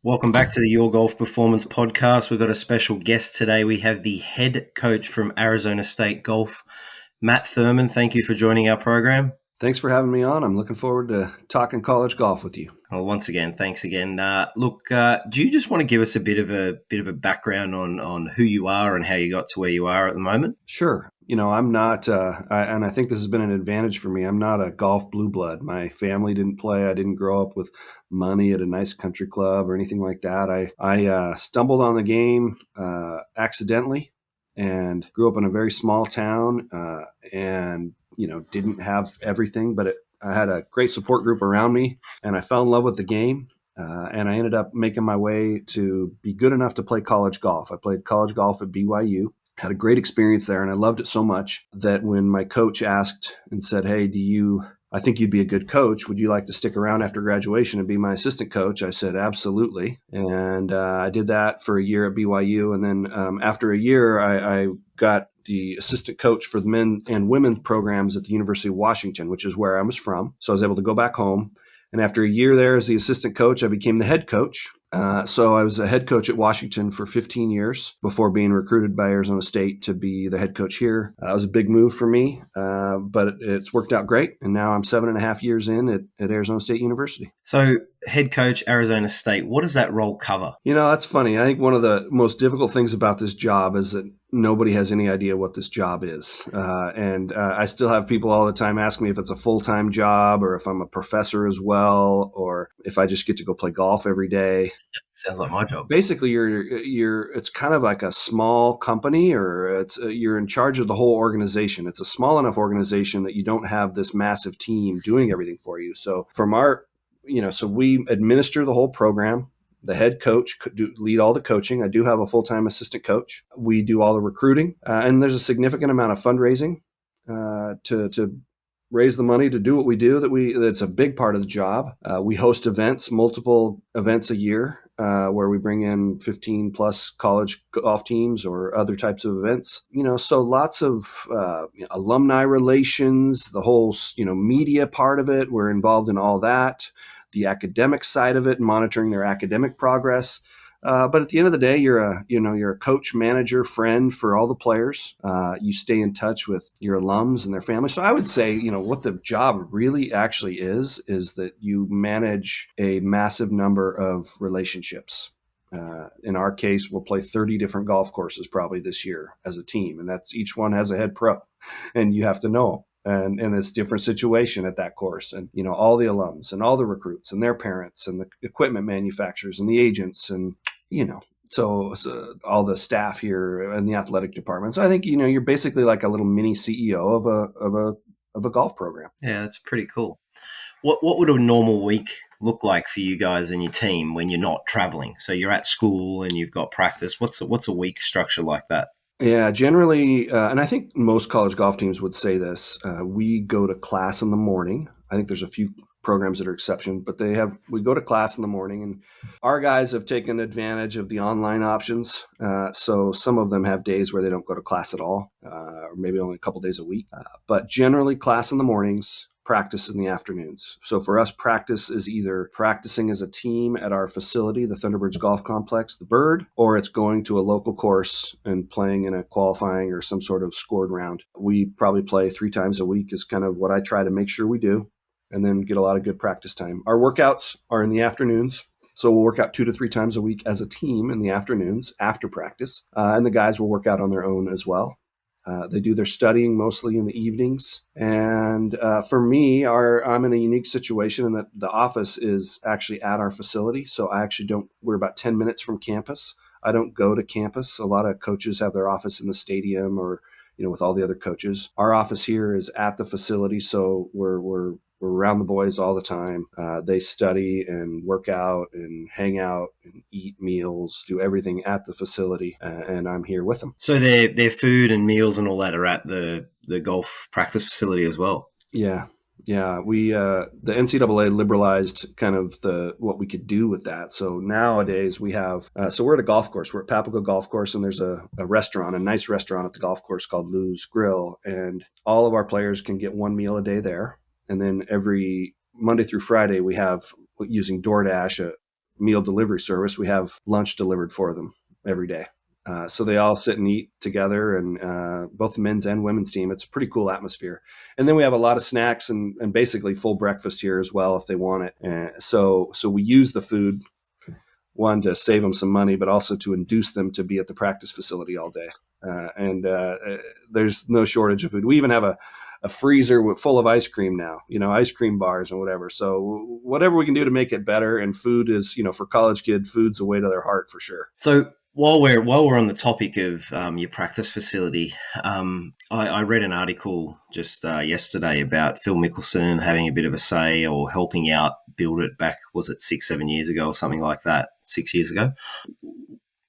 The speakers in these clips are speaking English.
Welcome back to the Your Golf Performance Podcast. We've got a special guest today. We have the head coach from Arizona State Golf, Matt Thurmond. Thank you for joining our program. Thanks for having me on. I'm looking forward to talking college golf with you. Well, once again, thanks again. Do you just want to give us a bit of a background on who you are and how you got to where you are at the moment? Sure. I'm not, and I think this has been an advantage for me. I'm not a golf blue blood. My family didn't play. I didn't grow up with money at a nice country club or anything like that. I stumbled on the game accidentally and grew up in a very small town and, didn't have everything, but I had a great support group around me and I fell in love with the game. And I ended up making my way to be good enough to play college golf. I played college golf at BYU, had a great experience there, and I loved it so much that when my coach asked and said, "Hey, I think you'd be a good coach. Would you like to stick around after graduation and be my assistant coach?" I said, "Absolutely." And I did that for a year at BYU. And then after a year, I got the assistant coach for the men and women's programs at the University of Washington, which is where I was from. So I was able to go back home. And after a year there as the assistant coach, I became the head coach. So I was a head coach at Washington for 15 years before being recruited by Arizona State to be the head coach here. That was a big move for me, but it's worked out great. And now I'm 7.5 years in at Arizona State University. So, head coach, Arizona State, what does that role cover? That's funny. I think one of the most difficult things about this job is that nobody has any idea what this job is. And I still have people all the time ask me if it's a full-time job or if I'm a professor as well, or if I just get to go play golf every day. Sounds like my job. Basically, it's kind of like a small company, or you're in charge of the whole organization. It's a small enough organization that you don't have this massive team doing everything for you. So so we administer the whole program. The head coach could lead all the coaching. I do have a full-time assistant coach. We do all the recruiting, and there's a significant amount of fundraising to raise the money to do what we do. That's a big part of the job. We host events, multiple events a year, where we bring in 15 plus college golf teams or other types of events. So lots of alumni relations, the whole media part of it. We're involved in all that. The academic side of it, monitoring their academic progress. But at the end of the day, you're a coach, manager, friend for all the players. You stay in touch with your alums and their families. So I would say, what the job really actually is that you manage a massive number of relationships. In our case, we'll play 30 different golf courses probably this year as a team, and that's each one has a head pro, and you have to know them. And it's a different situation at that course. And, all the alums and all the recruits and their parents and the equipment manufacturers and the agents and, so all the staff here in the athletic department. So I think, you're basically like a little mini CEO of a golf program. Yeah, that's pretty cool. What would a normal week look like for you guys and your team when you're not traveling? So you're at school and you've got practice. What's a week structure like that? Yeah, generally, and I think most college golf teams would say this, we go to class in the morning. I think there's a few programs that are exception, but we go to class in the morning, and our guys have taken advantage of the online options. So some of them have days where they don't go to class at all, or maybe only a couple days a week. But generally class in the mornings, practice in the afternoons. So for us, practice is either practicing as a team at our facility, the Thunderbirds Golf Complex, the Bird, or it's going to a local course and playing in a qualifying or some sort of scored round. We probably play 3 times a week is kind of what I try to make sure we do, and then get a lot of good practice time. Our workouts are in the afternoons. So we'll work out 2 to 3 times a week as a team in the afternoons after practice. And the guys will work out on their own as well. They do their studying mostly in the evenings. And for me, I'm in a unique situation in that the office is actually at our facility. So we're about 10 minutes from campus. I don't go to campus. A lot of coaches have their office in the stadium or, with all the other coaches. Our office here is at the facility. So we're around the boys all the time. They study and work out and hang out and eat meals, do everything at the facility, and I'm here with them. So their food and meals and all that are at the golf practice facility as well? Yeah. We the NCAA liberalized kind of what we could do with that. So nowadays we have we're at a golf course. We're at Papago Golf Course, and there's a restaurant, a nice restaurant at the golf course called Lou's Grill, and all of our players can get 1 meal a day there. And then every Monday through Friday, we have, using DoorDash, meal delivery service. We have lunch delivered for them every day. So they all sit and eat together, and both the men's and women's team. It's a pretty cool atmosphere. And then we have a lot of snacks and basically full breakfast here as well if they want it. So we use the food, one, to save them some money, but also to induce them to be at the practice facility all day. And there's no shortage of food. We even have a freezer full of ice cream now, ice cream bars and whatever. So whatever we can do to make it better. And food is, for college kid, food's a way to their heart for sure. So while we're on the topic of your practice facility, I read an article just yesterday about Phil Mickelson having a bit of a say or helping out build it back. Was it 6-7 years ago or something like that? 6 years ago.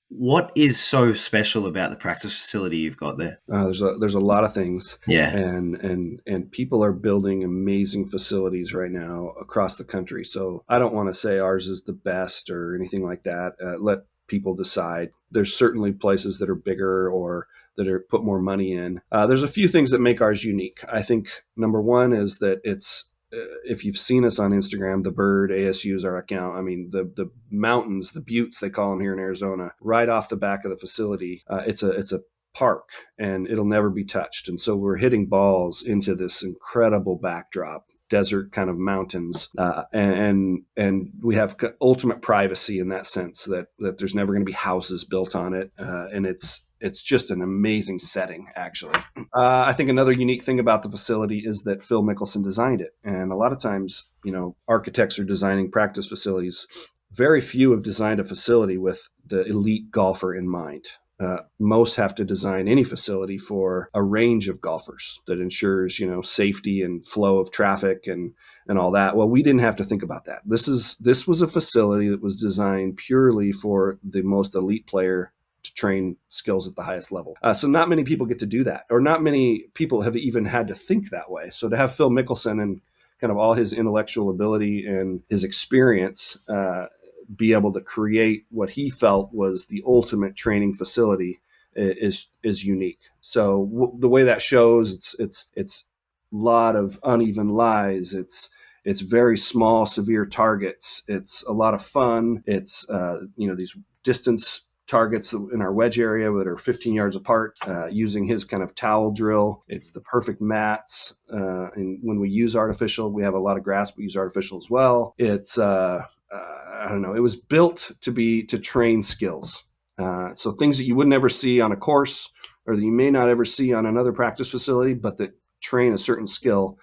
What is so special about the practice facility you've got there? There's a lot of things. Yeah. And people are building amazing facilities right now across the country. So I don't want to say ours is the best or anything like that. Let people decide. There's certainly places that are bigger or that are put more money in. There's a few things that make ours unique. I think number one is that it's, if you've seen us on Instagram, the Bird ASU is our account. I mean, the mountains, the buttes, they call them here in Arizona, right off the back of the facility. It's a park, and it'll never be touched. And so we're hitting balls into this incredible backdrop, desert kind of mountains, and we have ultimate privacy in that sense that there's never going to be houses built on it, and it's just an amazing setting, actually. I think another unique thing about the facility is that Phil Mickelson designed it. And a lot of times, architects are designing practice facilities. Very few have designed a facility with the elite golfer in mind. Most have to design any facility for a range of golfers that ensures, safety and flow of traffic and all that. Well, we didn't have to think about that. This was a facility that was designed purely for the most elite player to train skills at the highest level. So not many people get to do that, or not many people have even had to think that way. So to have Phil Mickelson and kind of all his intellectual ability and his experience be able to create what he felt was the ultimate training facility is unique. So the way that shows, it's a lot of uneven lies. It's very small, severe targets. It's a lot of fun. It's these distance targets in our wedge area that are 15 yards apart, using his kind of towel drill. It's the perfect mats. And when we use artificial, we have a lot of grass, but use artificial as well. It's, I don't know, it was built to train skills. So things that you would never see on a course or that you may not ever see on another practice facility, but that train a certain skill.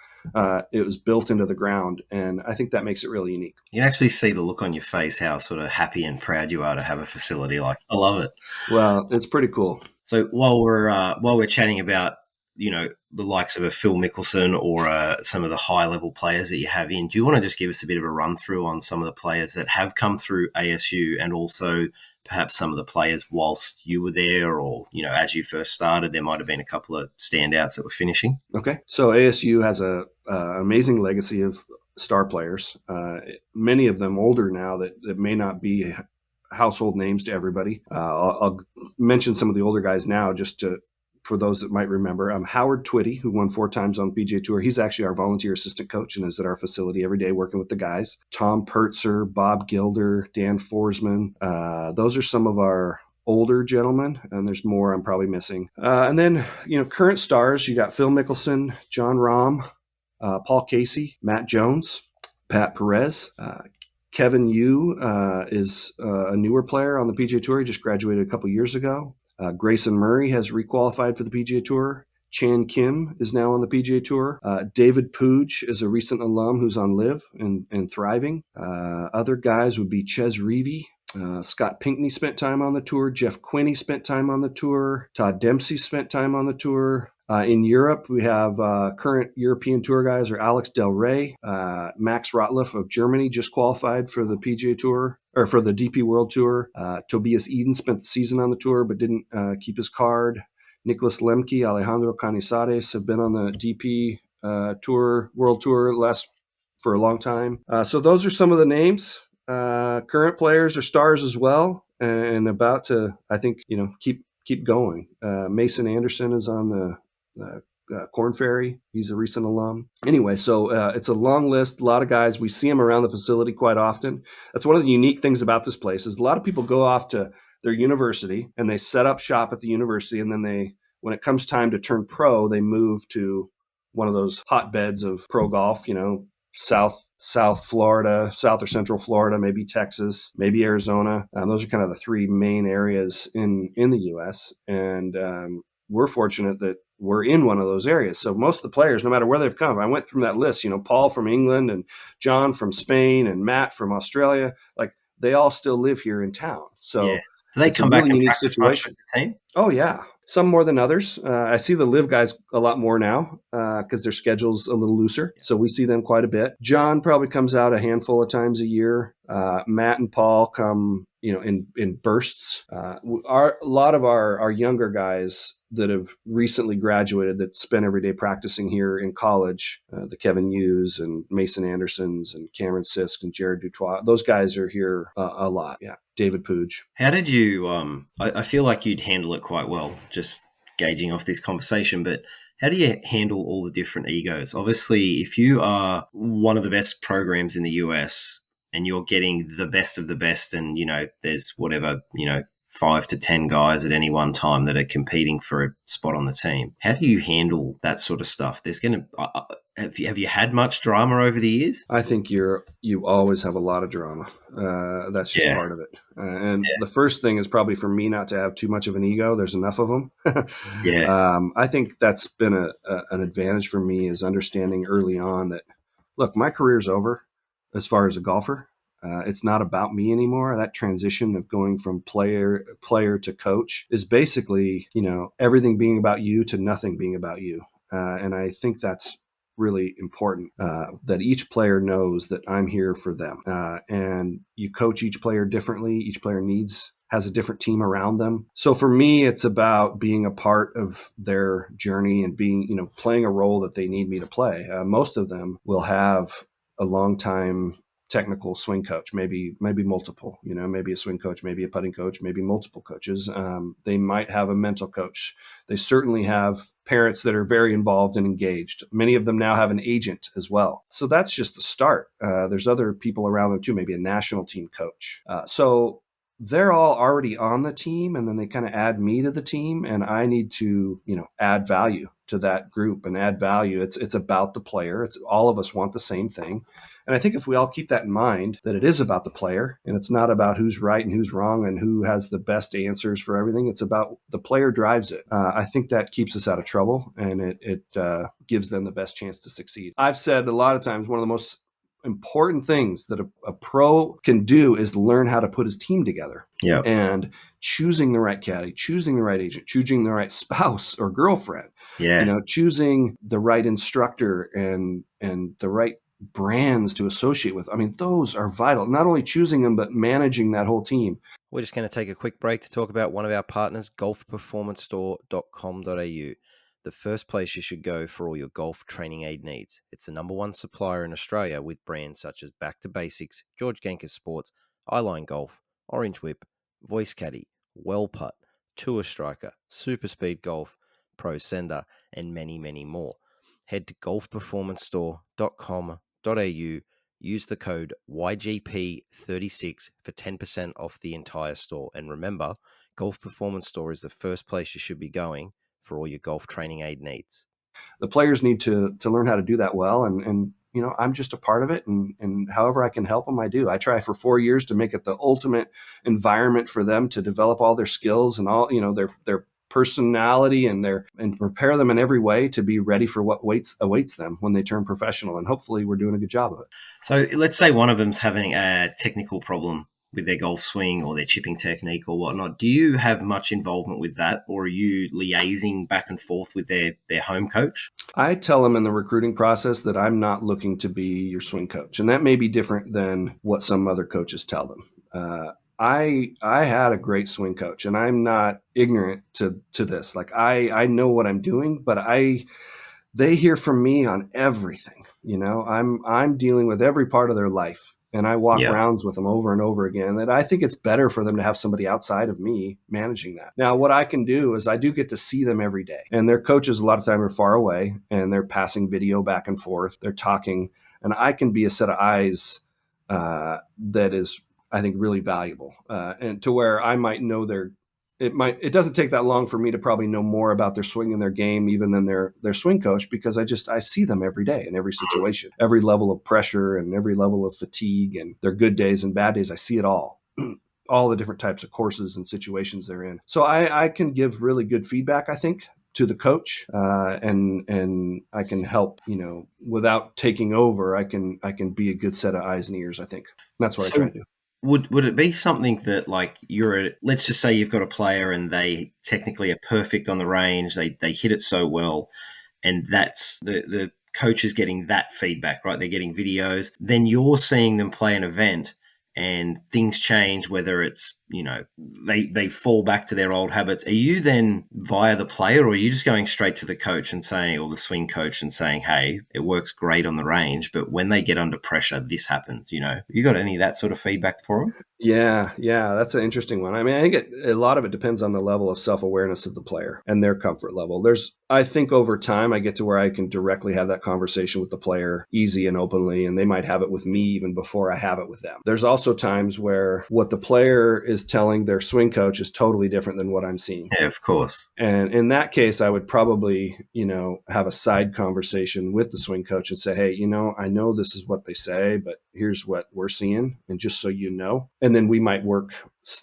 It was built into the ground, and I think that makes it really unique. You can actually see the look on your face, how sort of happy and proud you are to have a facility like. I love it. Well, it's pretty cool. So while we're chatting about the likes of a Phil Mickelson or some of the high level players that you have in, do you want to just give us a bit of a run through on some of the players that have come through ASU, and also perhaps some of the players whilst you were there, or as you first started, there might have been a couple of standouts that were finishing? Okay, so ASU has an amazing legacy of star players, many of them older now that may not be household names to everybody. I'll mention some of the older guys now just for those that might remember. Howard Twitty, who won 4 times on PGA Tour. He's actually our volunteer assistant coach and is at our facility every day working with the guys. Tom Pertzer, Bob Gilder, Dan Forsman. Those are some of our older gentlemen, and there's more I'm probably missing. And then, current stars, you got Phil Mickelson, John Rahm, Paul Casey, Matt Jones, Pat Perez. Kevin Yu is a newer player on the PGA Tour. He just graduated a couple years ago. Grayson Murray has requalified for the PGA Tour. Chan Kim is now on the PGA Tour. David Pooge is a recent alum who's on LIV and thriving. Other guys would be Ches Reavie. Scott Pinkney spent time on the tour. Jeff Quinney spent time on the tour. Todd Dempsey spent time on the tour. In Europe, we have current European tour guys are Alex Del Rey. Max Rotliff of Germany just qualified for the PGA Tour, or for the DP World Tour. Tobias Eden spent the season on the tour but didn't keep his card. Nicholas Lemke, Alejandro Canizares have been on the DP Tour, World Tour for a long time. So those are some of the names. Current players are stars as well, and about to, I think, keep going. Mason Anderson is on the Corn Ferry. He's a recent alum. Anyway, so it's a long list, a lot of guys. We see them around the facility quite often. That's one of the unique things about this place is a lot of people go off to their university and they set up shop at the university, and then when it comes time to turn pro, they move to one of those hotbeds of pro golf, South Florida, South or Central Florida, maybe Texas, maybe Arizona. Those are kind of the three main areas in the U.S. And we're fortunate that we're in one of those areas. So most of the players, no matter where they've come, I went through that list. Paul from England and John from Spain and Matt from Australia, like they all still live here in town. Yeah. So Do they it's a come back really and unique practice much with situation. the team? Oh, yeah. Some more than others. I see the live guys a lot more now because their schedule's a little looser. So we see them quite a bit. John probably comes out a handful of times a year. Matt and Paul come, in bursts. A lot of our younger guys that have recently graduated that spend every day practicing here in college, the Kevin Hughes and Mason Andersons and Cameron Sisk and Jared Dutois, those guys are here a lot. Yeah. David Pooge. How did you, I feel like you'd handle it quite well, just gauging off this conversation, but how do you handle all the different egos? Obviously, if you are one of the best programs in the US and you're getting the best of the best and, there's whatever, 5 to 10 guys at any one time that are competing for a spot on the team. How do you handle that sort of stuff? There's going to, have you had much drama over the years? I think you always have a lot of drama. That's just part of it. And the first thing is probably for me not to have too much of an ego. There's enough of them. I think that's been an advantage for me is understanding early on that, look, my career's over as far as a golfer. It's not about me anymore. That transition of going from player to coach is basically, everything being about you to nothing being about you. And I think that's really important that each player knows that I'm here for them. And you coach each player differently. Each player has a different team around them. So for me, it's about being a part of their journey and being, playing a role that they need me to play. Most of them will have a long time technical swing coach, maybe multiple, maybe a swing coach, maybe a putting coach, maybe multiple coaches. They might have a mental coach. They certainly have parents that are very involved and engaged. Many of them now have an agent as well. So that's just the start. There's other people around them too, maybe a national team coach. So they're all already on the team, and then they kind of add me to the team, and I need to, add value to that group and add value. It's about the player. It's all of us want the same thing. And I think if we all keep that in mind, that it is about the player and it's not about who's right and who's wrong and who has the best answers for everything. It's about the player drives it. I think that keeps us out of trouble, and it gives them the best chance to succeed. I've said a lot of times one of the most important things that a pro can do is learn how to put his team together. Yeah. And choosing the right caddy, choosing the right agent, choosing the right spouse or girlfriend, choosing the right instructor and the right brands to associate with. I mean, those are vital. Not only choosing them, but managing that whole team. We're just going to take a quick break to talk about one of our partners, golfperformancestore.com.au. The first place you should go for all your golf training aid needs. It's the #1 supplier in Australia with brands such as Back to Basics, George Genker Sports, Eyeline Golf, Orange Whip, Voice Caddy, Well Putt, Tour Striker, Super Speed Golf, Pro Sender, and many, many more. Head to golfperformancestore.com.au. Use the code YGP36 for 10% off the entire store. And remember, Golf Performance Store is the first place you should be going for all your golf training aid needs. The players need to learn how to do that well. And I'm just a part of it. And however I can help them, I do. I try for 4 years to make it the ultimate environment for them to develop all their skills and all, their personality and prepare them in every way to be ready for what awaits them when they turn professional. And hopefully we're doing a good job of it. So let's say one of them's having a technical problem with their golf swing or their chipping technique or whatnot. Do you have much involvement with that, or are you liaising back and forth with their home coach? I tell them in the recruiting process that I'm not looking to be your swing coach. And that may be different than what some other coaches tell them. I had a great swing coach, and I'm not ignorant to this. Like I know what I'm doing, but they hear from me on everything. I'm dealing with every part of their life. And I walk rounds with them over and over again. That I think it's better for them to have somebody outside of me managing that. Now, what I can do is I do get to see them every day. And their coaches a lot of time are far away and they're passing video back and forth. They're talking. And I can be a set of eyes that is, I think, really valuable. And to where I might know it doesn't take that long for me to probably know more about their swing and their game even than their swing coach, because I see them every day in every situation, every level of pressure and every level of fatigue and their good days and bad days. I see it all. All the different types of courses and situations they're in. So I can give really good feedback, I think, to the coach, and I can help, without taking over. I can be a good set of eyes and ears. I think that's what I try to do. Would it be something that, like, let's just say you've got a player and they technically are perfect on the range, they hit it so well, and that's the coach is getting that feedback, right? They're getting videos. Then you're seeing them play an event and things change, whether it's, they fall back to their old habits. Are you then via the player, or are you just going straight to the coach and saying, or the swing coach and saying, hey, it works great on the range, but when they get under pressure, this happens, You got any of that sort of feedback for them? Yeah, that's an interesting one. I mean, I think a lot of it depends on the level of self-awareness of the player and their comfort level. I think over time, I get to where I can directly have that conversation with the player easy and openly, and they might have it with me even before I have it with them. There's also times where what the player is telling their swing coach is totally different than what I'm seeing. Yeah, of course. And in that case, I would probably, have a side conversation with the swing coach and say, hey, I know this is what they say, but here's what we're seeing. And just so you know, and then we might work,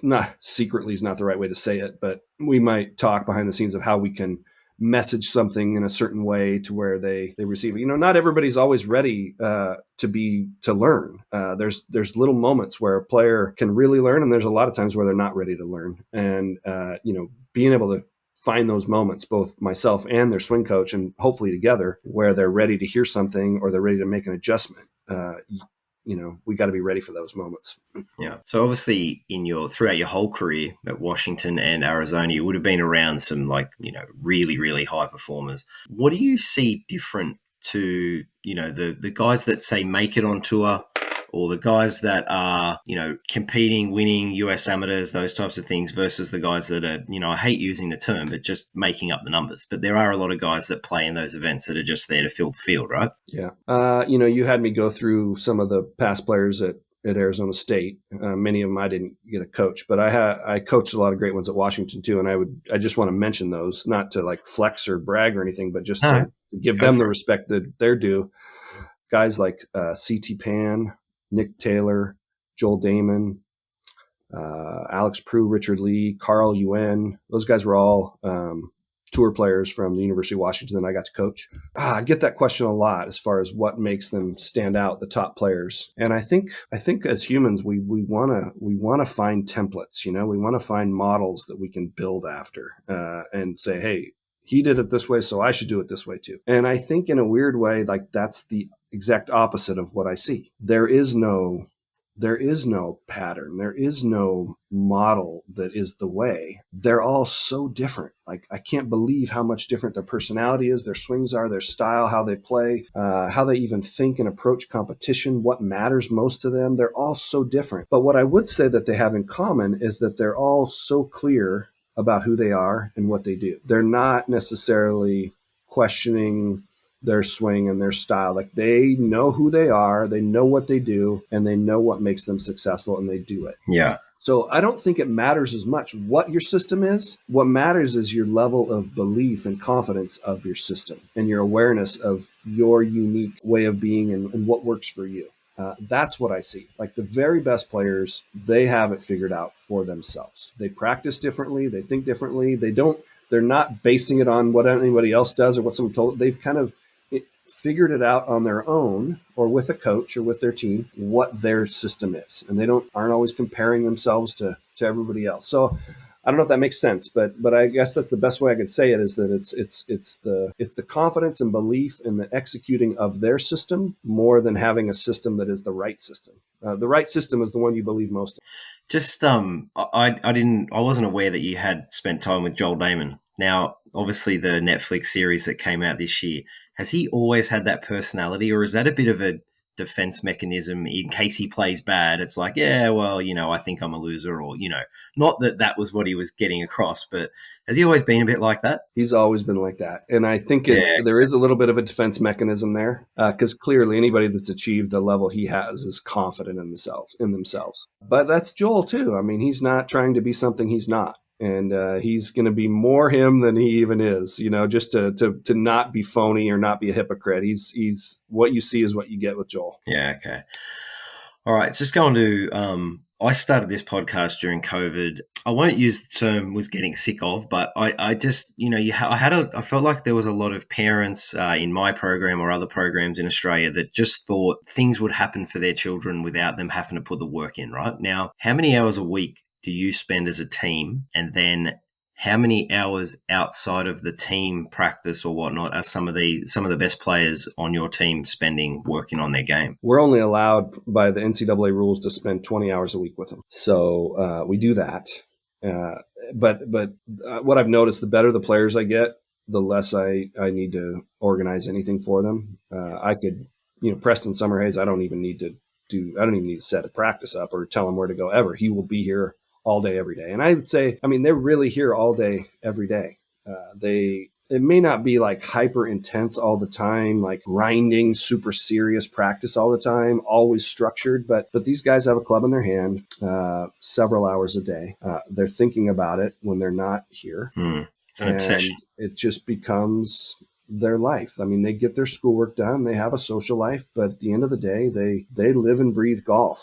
not secretly is not the right way to say it, but we might talk behind the scenes of how we can message something in a certain way to where they receive it. Not everybody's always ready to learn. There's little moments where a player can really learn, and there's a lot of times where they're not ready to learn. And being able to find those moments, both myself and their swing coach, and hopefully together, where they're ready to hear something or they're ready to make an adjustment. We got to be ready for those moments. Yeah. So obviously throughout your whole career at Washington and Arizona, you would have been around some really, really high performers. What do you see different to, the guys that say make it on tour, or the guys that are, competing, winning US amateurs, those types of things, versus the guys that are, I hate using the term, but just making up the numbers. But there are a lot of guys that play in those events that are just there to fill the field, right? Yeah. You had me go through some of the past players at Arizona State. Many of them I didn't get to coach, but I coached a lot of great ones at Washington too. And I just want to mention those, not to like flex or brag or anything, but just to give them the respect that they're due. Guys like C.T. Pan, Nick Taylor, Joel Damon, Alex Prue, Richard Lee, Carl Yuen. Those guys were all tour players from the University of Washington that I got to coach. I get that question a lot as far as what makes them stand out, the top players. And I think as humans, we want to find templates. We want to find models that we can build after and say, hey, he did it this way, so I should do it this way too. And I think in a weird way, like that's the exact opposite of what I see. There is no pattern. There is no model that is the way. They're all so different. Like, I can't believe how much different their personality is, their swings are, their style, how they play, how they even think and approach competition, what matters most to them. They're all so different. But what I would say that they have in common is that they're all so clear about who they are and what they do. They're not necessarily questioning their swing and their style. Like, they know who they are, they know what they do, and they know what makes them successful, and they do it. Yeah. So I don't think it matters as much what your system is. What matters is your level of belief and confidence of your system and your awareness of your unique way of being and what works for you. That's what I see. Like, the very best players, they have it figured out for themselves. They practice differently. They think differently. They're not basing it on what anybody else does or what someone told. They've kind of figured it out on their own, or with a coach or with their team, what their system is. And they aren't always comparing themselves to everybody else. So I don't know if that makes sense, but I guess that's the best way I could say it, is that it's the confidence and belief in the executing of their system more than having a system that is the right system. The right system is the one you believe most in. Just I wasn't aware that you had spent time with Joel Damon. Now, obviously, the Netflix series that came out this year, has he always had that personality, or is that a bit of a defense mechanism in case he plays bad. It's like, yeah, well, I think I'm a loser, or, not that was what he was getting across, but has he always been a bit like that? He's always been like that. And I think Yeah. there is a little bit of a defense mechanism there, because clearly anybody that's achieved the level he has is confident in themselves. But that's Joel too. I mean, he's not trying to be something he's not. And he's going to be more him than he even is, just to not be phony or not be a hypocrite. He's what you see is what you get with Joel. Yeah. Okay. All right. Just going to, I started this podcast during COVID. I won't use the term was getting sick of, but I just, I felt like there was a lot of parents in my program or other programs in Australia that just thought things would happen for their children without them having to put the work in, right? Now, how many hours a week do you spend as a team? And then how many hours outside of the team practice or whatnot are some of the best players on your team spending working on their game? We're only allowed by the NCAA rules to spend 20 hours a week with them. So we do that. But what I've noticed, the better the players I get, the less I need to organize anything for them. I could, Preston Summerhays, I don't even need to set a practice up or tell him where to go ever. He will be here all day, every day. And I would say, they're really here all day, every day. It may not be like hyper intense all the time, like grinding, super serious practice all the time, always structured. But these guys have a club in their hand several hours a day. They're thinking about it when they're not here. It's an obsession. It just becomes their life. They get their schoolwork done. They have a social life. But at the end of the day, they live and breathe golf.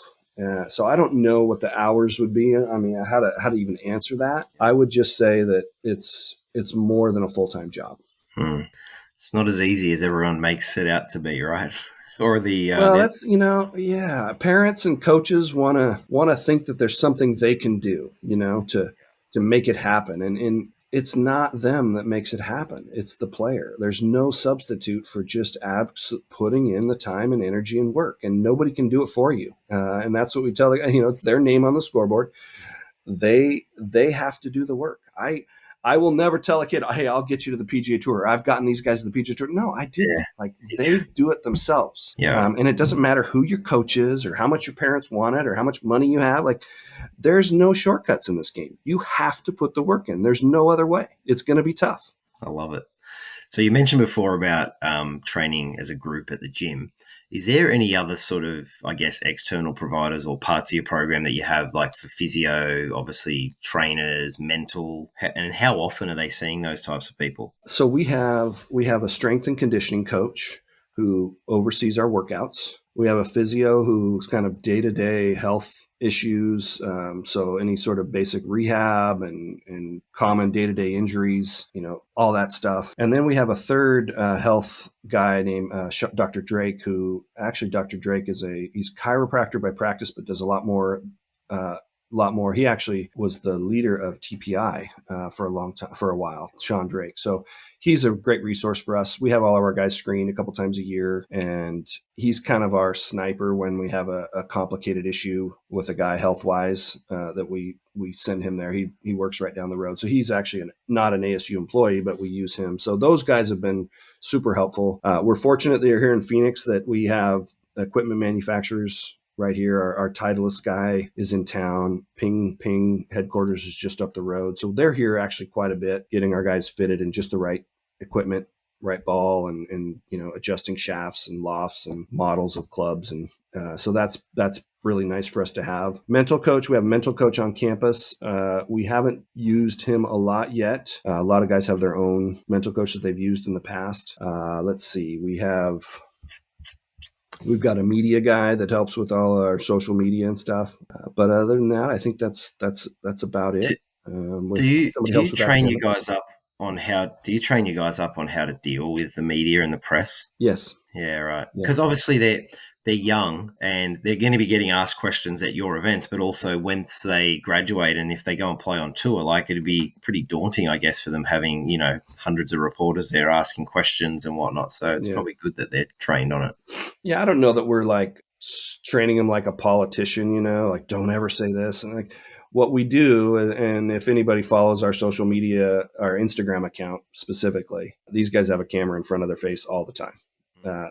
So I don't know what the hours would be. How to even answer that. I would just say that it's more than a full-time job. It's not as easy as everyone makes it out to be, right? Or that's parents and coaches want to think that there's something they can do, to make it happen, and it's not them that makes it happen. It's the player. There's no substitute for just putting in the time and energy and work, and nobody can do it for you. And that's what we tell it's their name on the scoreboard. They have to do the work. I will never tell a kid, hey, I'll get you to the PGA Tour. I've gotten these guys to the PGA Tour. No, I didn't. They do it themselves. Yeah. And it doesn't matter who your coach is or how much your parents want it or how much money you have. There's no shortcuts in this game. You have to put the work in. There's no other way. It's going to be tough. I love it. So you mentioned before about training as a group at the gym. Is there any other sort of, I guess, external providers or parts of your program that you have, like for physio, obviously trainers, mental, and how often are they seeing those types of people? So we have a strength and conditioning coach who oversees our workouts. We have a physio who's kind of day-to-day health issues. So any sort of basic rehab and common day-to-day injuries, all that stuff. And then we have a third health guy named Dr. Drake, who actually Dr. Drake he's chiropractor by practice, but does a lot more. He actually was the leader of TPI for a while, Sean Drake. So he's a great resource for us. We have all of our guys screened a couple times a year, and he's kind of our sniper when we have a complicated issue with a guy health-wise that we send him there. He works right down the road. So he's actually not an ASU employee, but we use him. So those guys have been super helpful. We're fortunate that you're here in Phoenix that we have equipment manufacturers right here. Our Titleist guy is in town. Ping headquarters is just up the road. So they're here actually quite a bit, getting our guys fitted in just the right equipment, right ball, and adjusting shafts and lofts and models of clubs. And so that's really nice for us to have. Mental coach, we have a mental coach on campus. We haven't used him a lot yet. A lot of guys have their own mental coach that they've used in the past. Let's see. We've got a media guy that helps with all our social media and stuff. But other than that, I think that's about it. Do you train you guys up on how to deal with the media and the press? Yes. Yeah, right. Because obviously they're young and they're going to be getting asked questions at your events, but also once they graduate and if they go and play on tour, it'd be pretty daunting, I guess, for them having, hundreds of reporters there asking questions and whatnot. So it's probably good that they're trained on it. Yeah, I don't know that we're training them like a politician, don't ever say this. And what we do, and if anybody follows our social media, our Instagram account specifically, these guys have a camera in front of their face all the time.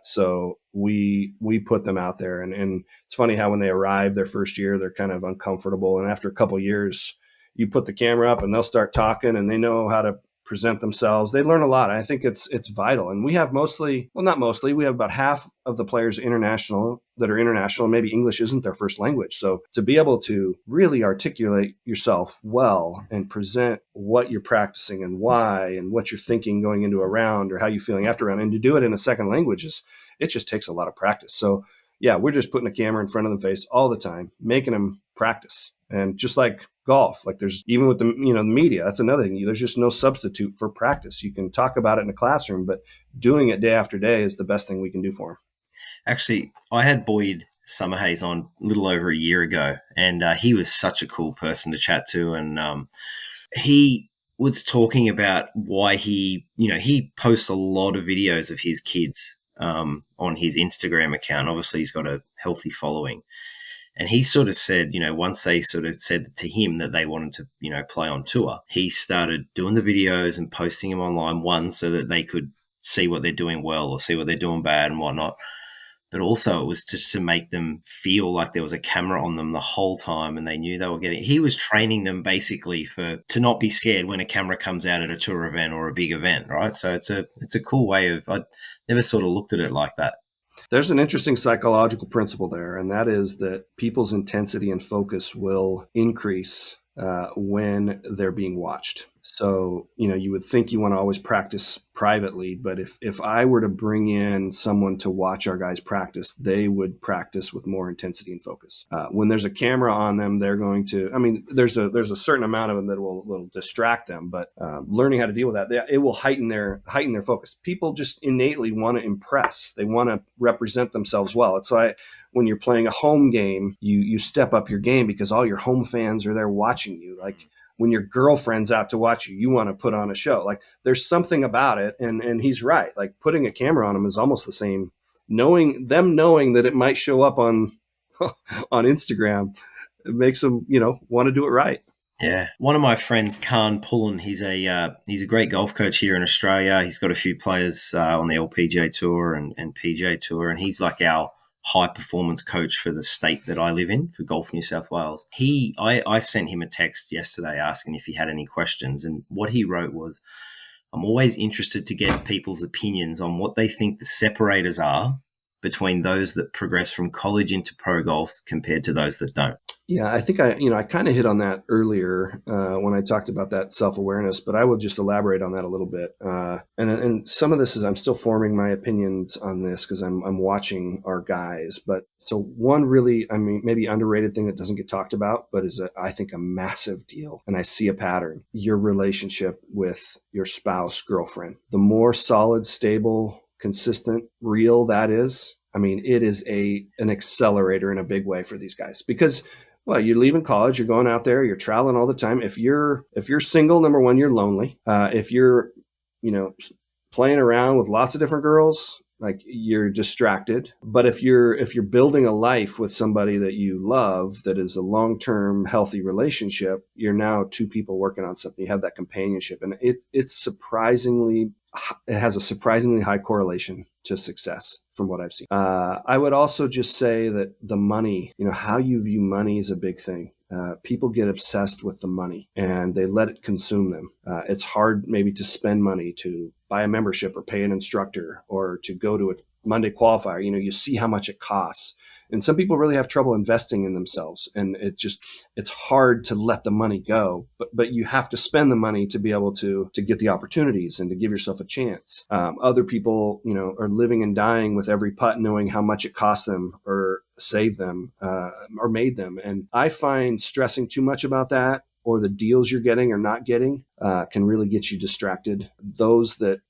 So we put them out there, and it's funny how when they arrive their first year, they're kind of uncomfortable. And after a couple of years, you put the camera up and they'll start talking and they know how to present themselves. They learn a lot. I think it's vital. And we have not mostly, we have about half of the players that are international. Maybe English isn't their first language. So to be able to really articulate yourself well and present what you're practicing and why and what you're thinking going into a round or how you're feeling after a round, and to do it in a second language it just takes a lot of practice. So yeah, we're just putting a camera in front of their face all the time, making them practice. And just like golf, like there's even with the media, that's another thing. There's just no substitute for practice. You can talk about it in a classroom, but doing it day after day is the best thing we can do for them. Actually, I had Boyd Summerhays on a little over a year ago, and he was such a cool person to chat to. And he was talking about why he posts a lot of videos of his kids on his Instagram account. Obviously, he's got a healthy following. And he sort of said, once they sort of said to him that they wanted to, play on tour, he started doing the videos and posting them online, one, so that they could see what they're doing well or see what they're doing bad and whatnot. But also it was just to make them feel like there was a camera on them the whole time and they knew they were he was training them basically to not be scared when a camera comes out at a tour event or a big event, right? So it's a cool way I never sort of looked at it like that. There's an interesting psychological principle there, and that is that people's intensity and focus will increase when they're being watched. So, you would think you want to always practice privately, but if I were to bring in someone to watch our guys practice, they would practice with more intensity and focus. When there's a camera on them, they're going to, there's a certain amount of them that will distract them, but learning how to deal with that, it will heighten their focus. People just innately want to impress. They want to represent themselves well. It's like when you're playing a home game, you step up your game because all your home fans are there watching you. Like when your girlfriend's out to watch you, you want to put on a show. Like there's something about it. And he's right. Like putting a camera on them is almost the same. Knowing that it might show up on Instagram, it makes them, want to do it right. Yeah. One of my friends, Khan Pullen, he's a great golf coach here in Australia. He's got a few players on the LPGA Tour and PGA Tour, and he's like our high performance coach for the state that I live in, for Golf New South Wales. I sent him a text yesterday asking if he had any questions, and what he wrote was, I'm always interested to get people's opinions on what they think the separators are between those that progress from college into pro golf compared to those that don't. Yeah, I think I kind of hit on that earlier when I talked about that self-awareness, but I will just elaborate on that a little bit. And some of this is I'm still forming my opinions on this because I'm watching our guys. But so one really, maybe underrated thing that doesn't get talked about, but is I think a massive deal. And I see a pattern: your relationship with your spouse, girlfriend. The more solid, stable, consistent, real that is, it is an accelerator in a big way for these guys because. Well, you're leaving college, you're going out there, you're traveling all the time. If you're single, number one, you're lonely. If you're, playing around with lots of different girls, like you're distracted. But if you're building a life with somebody that you love, that is a long-term healthy relationship, you're now two people working on something. You have that companionship, and it has a surprisingly high correlation to success from what I've seen. I would also just say that the money, how you view money is a big thing. People get obsessed with the money and they let it consume them. It's hard maybe to spend money to buy a membership or pay an instructor or to go to a Monday qualifier. You see how much it costs. And some people really have trouble investing in themselves. And it's hard to let the money go, but you have to spend the money to be able to get the opportunities and to give yourself a chance. Other people, are living and dying with every putt, knowing how much it cost them or saved them or made them. And I find stressing too much about that, or the deals you're getting or not getting, can really get you distracted. Those that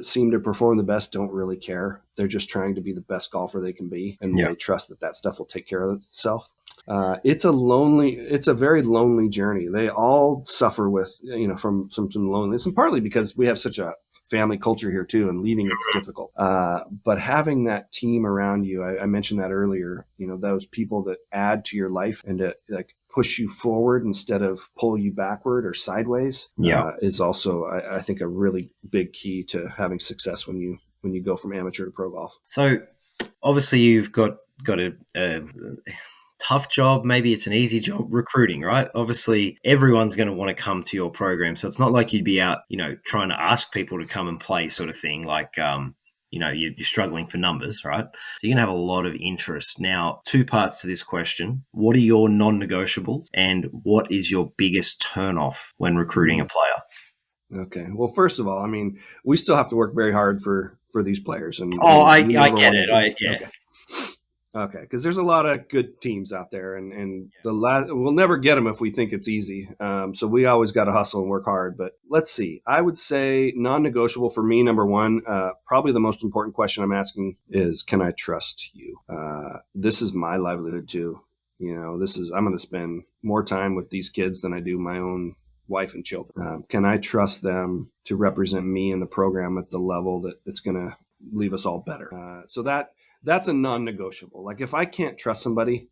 seem to perform the best don't really care. They're just trying to be the best golfer they can be, and they trust that stuff will take care of itself. It's a very lonely journey. They all suffer with, from some loneliness, and partly because we have such a family culture here too, and leaving it's difficult. But having that team around you, I mentioned that earlier, those people that add to your life and to push you forward instead of pull you backward or sideways, is also, I think, a really big key to having success when when you go from amateur to pro golf. So obviously you've got a tough job. Maybe it's an easy job, recruiting, right? Obviously everyone's going to want to come to your program. So it's not like you'd be out, trying to ask people to come and play sort of thing. Like, you're struggling for numbers, right? So you're going to have a lot of interest. Now, two parts to this question. What are your non-negotiables and what is your biggest turnoff when recruiting a player? Okay. Well, first of all, I mean, we still have to work very hard for these players. I get it. Okay. Because there's a lot of good teams out there, and we'll never get them if we think it's easy. So we always got to hustle and work hard. But let's see. I would say non-negotiable for me, number one, probably the most important question I'm asking is, can I trust you? This is my livelihood too. I'm going to spend more time with these kids than I do my own wife and children. Can I trust them to represent me in the program at the level that it's going to leave us all better? So that's a non-negotiable. Like if I can't trust somebody,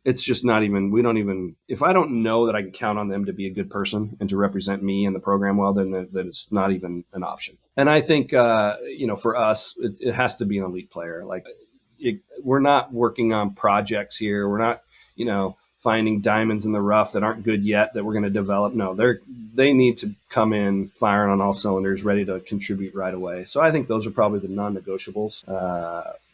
it's just not even, if I don't know that I can count on them to be a good person and to represent me in the program well, then it's not even an option. And I think, for us, it has to be an elite player. Like we're not working on projects here. We're not, finding diamonds in the rough that aren't good yet that we're going to develop. No, they need to come in firing on all cylinders, ready to contribute right away. So I think those are probably the non-negotiables.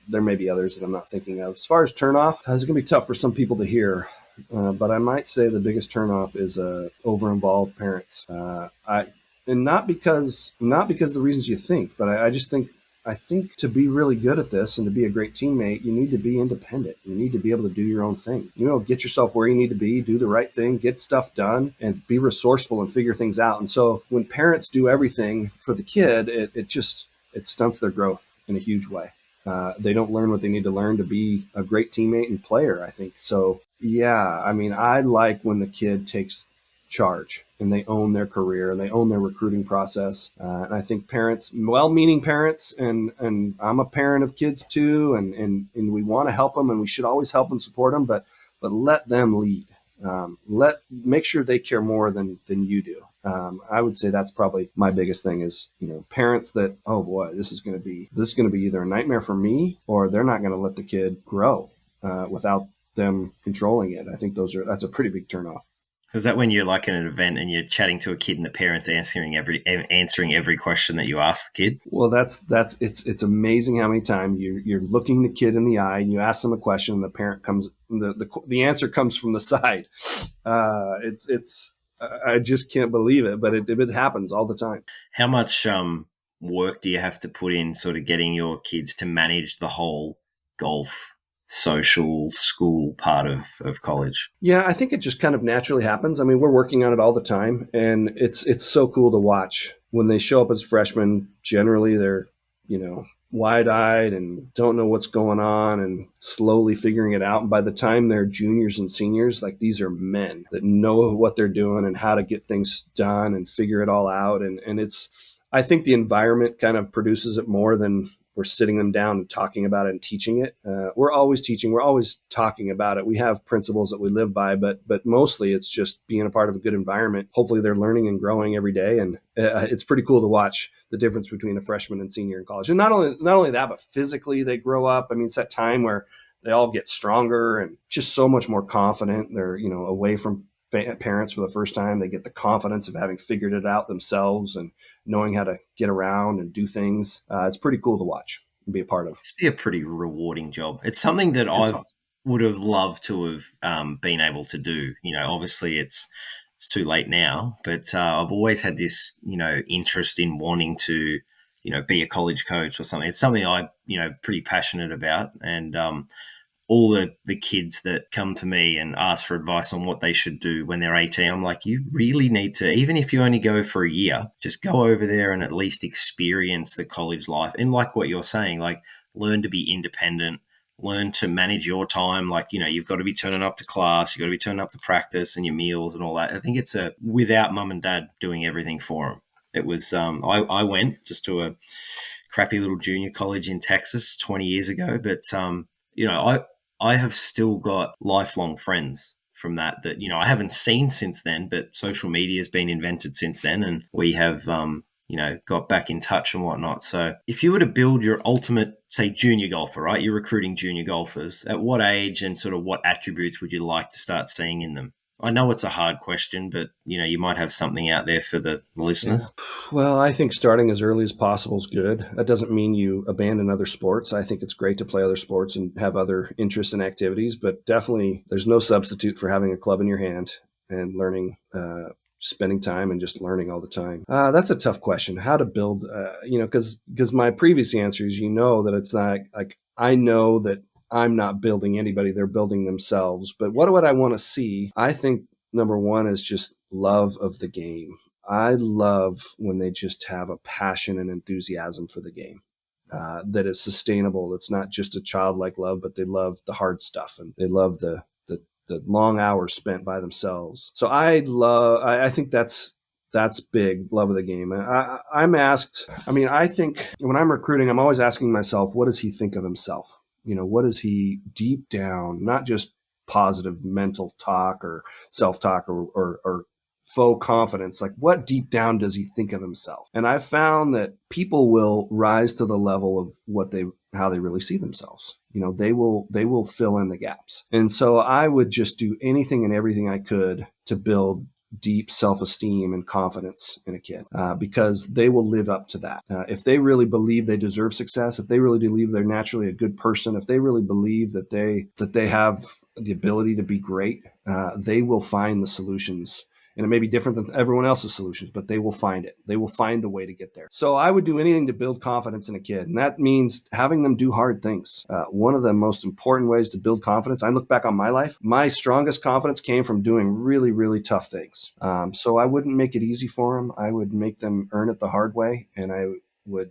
There may be others that I'm not thinking of. As far as turnoff, it's going to be tough for some people to hear, but I might say the biggest turnoff is over-involved parents. And not because the reasons you think, but I just think. I think to be really good at this and to be a great teammate, you need to be independent. You need to be able to do your own thing. Get yourself where you need to be, do the right thing, get stuff done, and be resourceful and figure things out. And so when parents do everything for the kid, it stunts their growth in a huge way. They don't learn what they need to learn to be a great teammate and player, I think. So, yeah, I mean, I like when the kid takes charge and they own their career and they own their recruiting process. And I think parents, well-meaning parents, and I'm a parent of kids too, and we want to help them and we should always help and support them, but let them lead. Make sure they care more than you do. I would say that's probably my biggest thing is, parents that, oh boy, this is going to be either a nightmare for me or they're not going to let the kid grow without them controlling it. I think that's a pretty big turnoff. Is that when you're like in an event and you're chatting to a kid and the parents answering every question that you ask the kid? Well, it's amazing how many times you're looking the kid in the eye and you ask them a question and the parent comes, the answer comes from the side. I just can't believe it, but it happens all the time. How much work do you have to put in sort of getting your kids to manage the whole golf social school part of college? Yeah, I think it just kind of naturally happens. I mean, we're working on it all the time, and it's so cool to watch when they show up as freshmen. Generally, they're, wide-eyed and don't know what's going on and slowly figuring it out. And by the time they're juniors and seniors, like these are men that know what they're doing and how to get things done and figure it all out. And I think the environment kind of produces it more than we're sitting them down and talking about it and teaching it. We're always teaching. We're always talking about it. We have principles that we live by, but mostly it's just being a part of a good environment. Hopefully they're learning and growing every day. And it's pretty cool to watch the difference between a freshman and senior in college. And not only that, but physically they grow up. I mean, it's that time where they all get stronger and just so much more confident. They're, away from parents for the first time. They get the confidence of having figured it out themselves and knowing how to get around and do things. It's pretty cool to watch and be a part of. It's be a pretty rewarding job. It's something that would have loved to have been able to do. Obviously it's too late now, but I've always had this, interest in wanting to, be a college coach or something. It's something I, pretty passionate about. And all the kids that come to me and ask for advice on what they should do when they're 18, I'm like, you really need to, even if you only go for a year, just go over there and at least experience the college life. And like what you're saying, like learn to be independent, learn to manage your time. Like, you've got to be turning up to class, you've got to be turning up to practice and your meals and all that. I think it's without mum and dad doing everything for them. It was, I went just to a crappy little junior college in Texas 20 years ago, but, I have still got lifelong friends from that I haven't seen since then, but social media has been invented since then. And we have, got back in touch and whatnot. So if you were to build your ultimate, say, junior golfer, right? You're recruiting junior golfers. At what age and sort of what attributes would you like to start seeing in them? I know it's a hard question, but you might have something out there for the listeners. Yeah. Well, I think starting as early as possible is good. That doesn't mean you abandon other sports. I think it's great to play other sports and have other interests and activities, but definitely there's no substitute for having a club in your hand and learning, spending time and just learning all the time. That's a tough question. How to build, because my previous answers, that it's not like I know that I'm not building anybody; they're building themselves. But what would I want to see? I think number one is just love of the game. I love when they just have a passion and enthusiasm for the game. That is sustainable. It's not just a childlike love, but they love the hard stuff and they love the long hours spent by themselves. So I think that's big, love of the game. I'm asked, I think when I'm recruiting, I'm always asking myself, what does he think of himself? What is he deep down, not just positive mental talk or self-talk or faux confidence, like what deep down does he think of himself? And I've found that people will rise to the level of how they really see themselves. They will fill in the gaps. And so I would just do anything and everything I could to build deep self-esteem and confidence in a kid, because they will live up to that. If they really believe they deserve success, if they really believe they're naturally a good person, if they really believe that they have the ability to be great, they will find the solutions. And it may be different than everyone else's solutions, but they will find it. They will find the way to get there. So I would do anything to build confidence in a kid. And that means having them do hard things. One of the most important ways to build confidence, I look back on my life, my strongest confidence came from doing really, really tough things. So I wouldn't make it easy for them. I would make them earn it the hard way. And I would,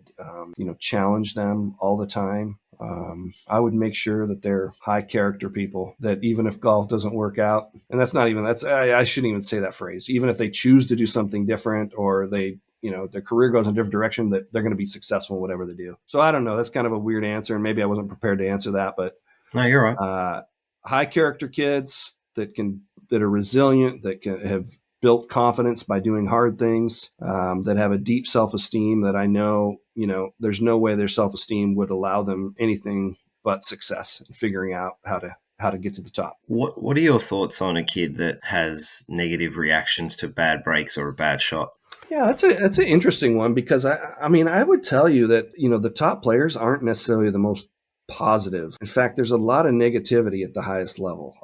challenge them all the time. I would make sure that they're high character people, that even if golf doesn't work out, and I shouldn't even say that phrase, even if they choose to do something different or their career goes in a different direction, that they're going to be successful in whatever they do. So I don't know. That's kind of a weird answer. And maybe I wasn't prepared to answer that, but no, you're right. High character kids that are resilient, that can have built confidence by doing hard things, that have a deep self-esteem that I know, there's no way their self-esteem would allow them anything but success in figuring out how to get to the top. What are your thoughts on a kid that has negative reactions to bad breaks or a bad shot? Yeah, that's an interesting one, because I would tell you that, the top players aren't necessarily the most positive. In fact, there's a lot of negativity at the highest level.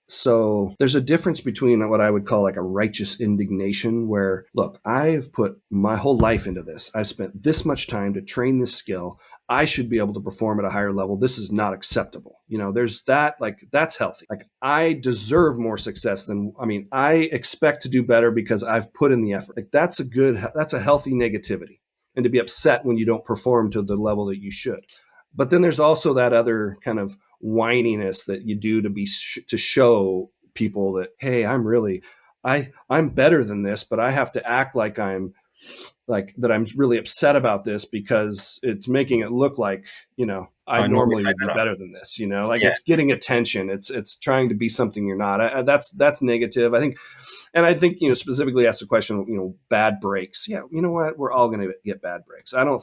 So there's a difference between what I would call like a righteous indignation, where, look, I've put my whole life into this. I've spent this much time to train this skill. I should be able to perform at a higher level. This is not acceptable. There's that, that's healthy. I deserve more success I expect to do better because I've put in the effort. That's a healthy negativity, and to be upset when you don't perform to the level that you should. But then there's also that other kind of whininess that you do to show people that, hey, I'm better than this, but I have to act like I'm really upset about this because it's making it look like, I normally would be better than this, It's getting attention. It's trying to be something you're not. That's negative, I think. And I think, specifically asked the question, bad breaks. Yeah, you know what? We're all going to get bad breaks. I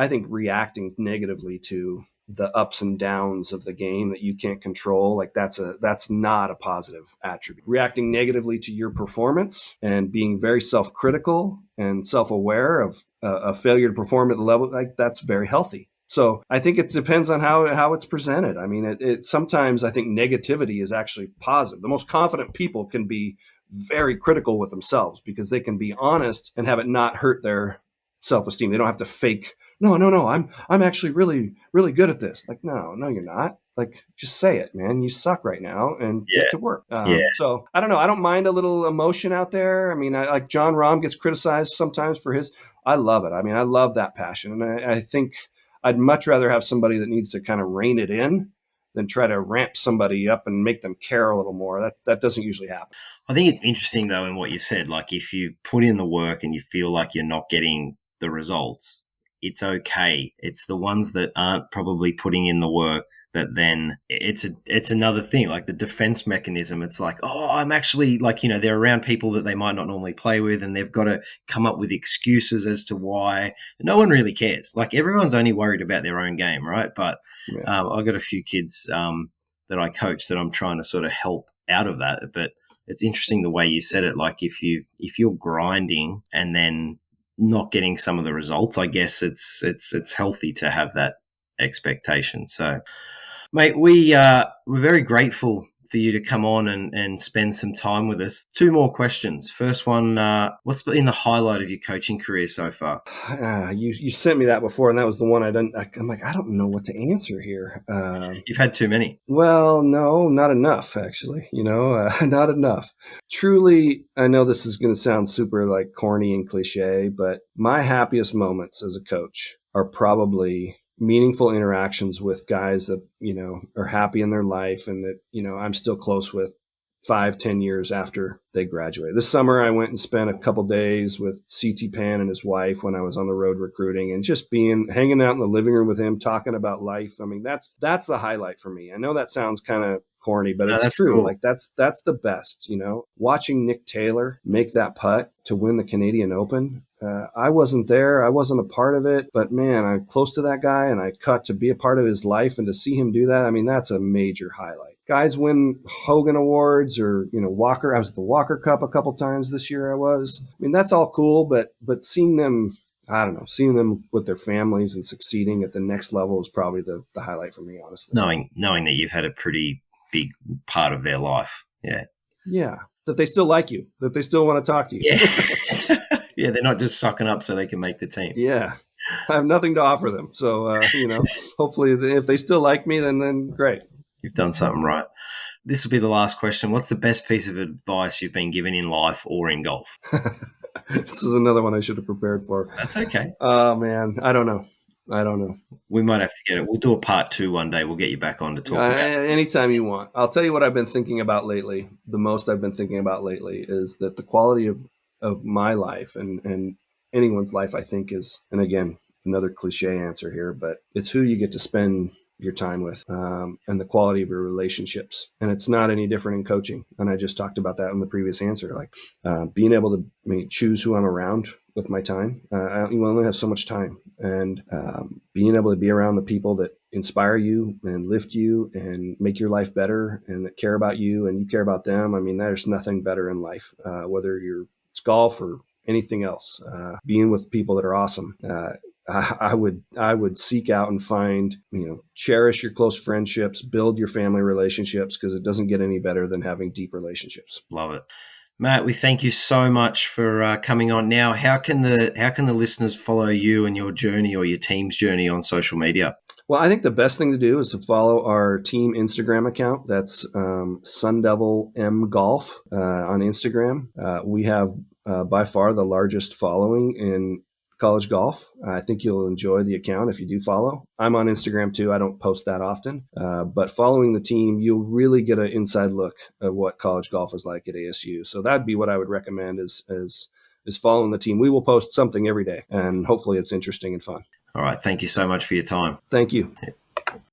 think reacting negatively to the ups and downs of the game that you can't control, that's not a positive attribute. Reacting negatively to your performance and being very self-critical and self-aware of a failure to perform at the level, that's very healthy. So I think it depends on how it's presented. Sometimes I think negativity is actually positive. The most confident people can be very critical with themselves because they can be honest and have it not hurt their self-esteem. They don't have to fake, no, I'm actually really, really good at this. No, you're not. Just say it, man. You suck right now, and get to work. So I don't know. I don't mind a little emotion out there. I like John Rahm gets criticized sometimes for his, I love it. I love that passion. And I think I'd much rather have somebody that needs to kind of rein it in than try to ramp somebody up and make them care a little more. That doesn't usually happen. I think it's interesting, though, in what you said. If you put in the work and you feel like you're not getting the results, it's okay. It's the ones that aren't probably putting in the work But then it's another thing, like the defense mechanism. It's like, oh, I'm actually like, they're around people that they might not normally play with, and they've got to come up with excuses as to why. No one really cares. Like everyone's only worried about their own game, right? But I've got a few kids that I coach that I'm trying to sort of help out of that. But it's interesting the way you said it. Like if you're grinding and then not getting some of the results, I guess it's healthy to have that expectation. So, mate, we're very grateful for you to come on and spend some time with us. 2 more questions. First one, what's been the highlight of your coaching career so far? You sent me that before, and that was the one I'm like, I don't know what to answer here. You've had too many. Well, no, not enough, actually. Not enough. Truly, I know this is going to sound super like corny and cliche, but my happiest moments as a coach are probably meaningful interactions with guys that, are happy in their life and that, I'm still close with 5-10 years after they graduate. This summer, I went and spent a couple days with CT Pan and his wife when I was on the road recruiting, and just hanging out in the living room with him, talking about life. I mean, that's the highlight for me. I know that sounds kind of corny, but it's true. Cool. Like that's the best, watching Nick Taylor make that putt to win the Canadian Open. I wasn't there. I wasn't a part of it, but man, I'm close to that guy, and I got to be a part of his life, and to see him do that, I mean, that's a major highlight. Guys win Hogan Awards or, Walker. I was at the Walker Cup a couple times this year. I mean, that's all cool, but seeing them, I don't know, seeing them with their families and succeeding at the next level is probably the highlight for me, honestly. Knowing that you've had a pretty big part of their life. Yeah. Yeah. That they still like you, that they still want to talk to you. Yeah. Yeah. They're not just sucking up so they can make the team. Yeah. I have nothing to offer them. So, hopefully if they still like me, then great. You've done something right. This will be the last question. What's the best piece of advice you've been given in life or in golf? This is another one I should have prepared for. That's okay. Oh, man. I don't know. We might have to get it. We'll do a part 2 one day. We'll get you back on to talk about it. Anytime you want. I'll tell you what I've been thinking about lately. The most I've been thinking about lately is that the quality of my life and anyone's life, I think, is, and again, another cliche answer here, but it's who you get to spend your time with, and the quality of your relationships. And it's not any different in coaching. And I just talked about that in the previous answer, like being able to choose who I'm around with my time. You only have so much time, and being able to be around the people that inspire you and lift you and make your life better and that care about you and you care about them. I mean, there's nothing better in life, whether it's golf or anything else. Being with people that are awesome. I would seek out and find, cherish your close friendships, build your family relationships, because it doesn't get any better than having deep relationships. Love it. Matt, we thank you so much for coming on. Now, how can the listeners follow you and your journey or your team's journey on social media? Well, I think the best thing to do is to follow our team Instagram account. That's Sun Devil M Golf on Instagram. We have by far the largest following in college golf. I think you'll enjoy the account if you do follow. I'm on Instagram too. I don't post that often, but following the team, you'll really get an inside look at what college golf is like at ASU. So that'd be what I would recommend is following the team. We will post something every day, and hopefully it's interesting and fun. All right. Thank you so much for your time. Thank you. Yeah.